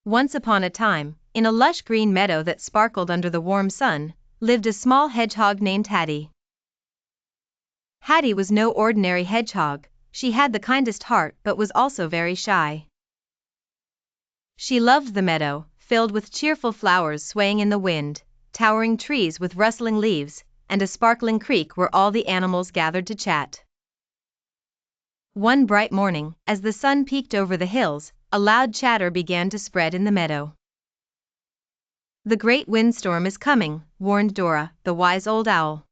Once upon a time, in a lush green meadow that sparkled under the warm sun, lived a small hedgehog named Hattie. Hattie was no ordinary hedgehog. She had the kindest heart but was also very shy. She loved the meadow, filled with cheerful flowers swaying in the wind, towering trees with rustling leaves, and a sparkling creek where all the animals gathered to chat. One bright morning, as the sun peeked over the hills, a loud chatter began to spread in the meadow. "The great windstorm is coming," warned Dora, the wise old owl.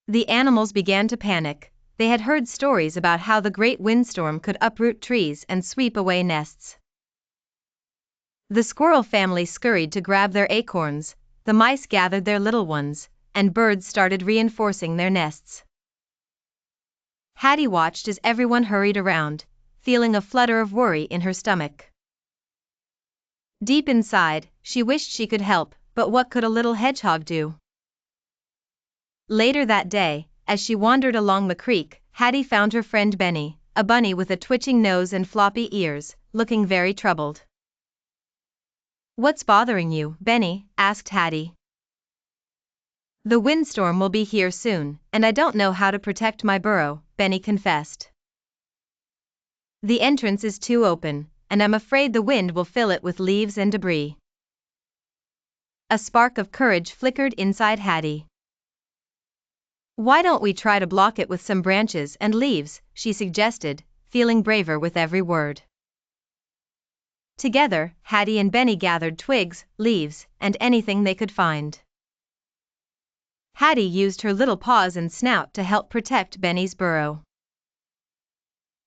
The animals began to panic. They had heard stories about how the great windstorm could uproot trees and sweep away nests. The squirrel family scurried to grab their acorns, the mice gathered their little ones, and birds started reinforcing their nests. Hattie watched as everyone hurried around, feeling a flutter of worry in her stomach. Deep inside, she wished she could help, but what could a little hedgehog do? Later that day, as she wandered along the creek, Hattie found her friend Benny, a bunny with a twitching nose and floppy ears, looking very troubled. "What's bothering you, Benny?" asked Hattie. "The windstorm will be here soon, and I don't know how to protect my burrow," Benny confessed. "The entrance is too open, and I'm afraid the wind will fill it with leaves and debris." A spark of courage flickered inside Hattie. "Why don't we try to block it with some branches and leaves?" she suggested, feeling braver with every word. Together, Hattie and Benny gathered twigs, leaves, and anything they could find. Hattie used her little paws and snout to help protect Benny's burrow.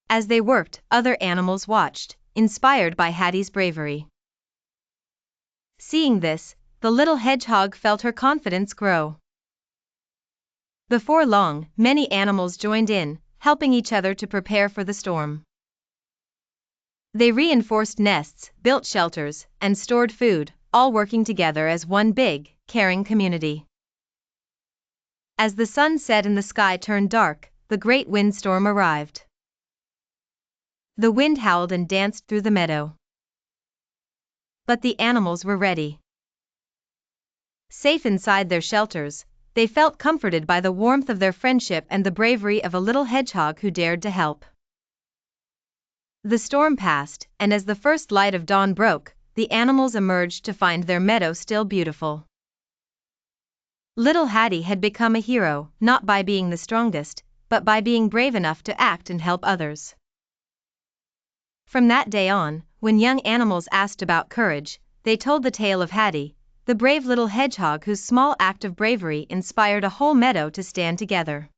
As they worked, other animals watched, inspired by Hattie's bravery. Seeing this, the little hedgehog felt her confidence grow. Before long, many animals joined in, helping each other to prepare for the storm. They reinforced nests, built shelters, and stored food, all working together as one big, caring community. As the sun set and the sky turned dark, the great windstorm arrived. The wind howled and danced through the meadow. But the animals were ready. Safe inside their shelters, they felt comforted by the warmth of their friendship and the bravery of a little hedgehog who dared to help. The storm passed, and as the first light of dawn broke, the animals emerged to find their meadow still beautiful. Little Hattie had become a hero, not by being the strongest, but by being brave enough to act and help others. From that day on, when young animals asked about courage, they told the tale of Hattie, the brave little hedgehog whose small act of bravery inspired a whole meadow to stand together.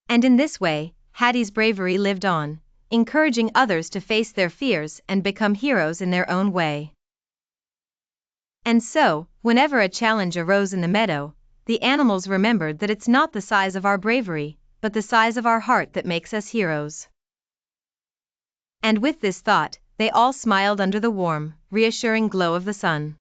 And in this way, Hattie's bravery lived on, encouraging others to face their fears and become heroes in their own way. And so, whenever a challenge arose in the meadow, the animals remembered that it's not the size of our bravery, but the size of our heart that makes us heroes. And with this thought, they all smiled under the warm, reassuring glow of the sun.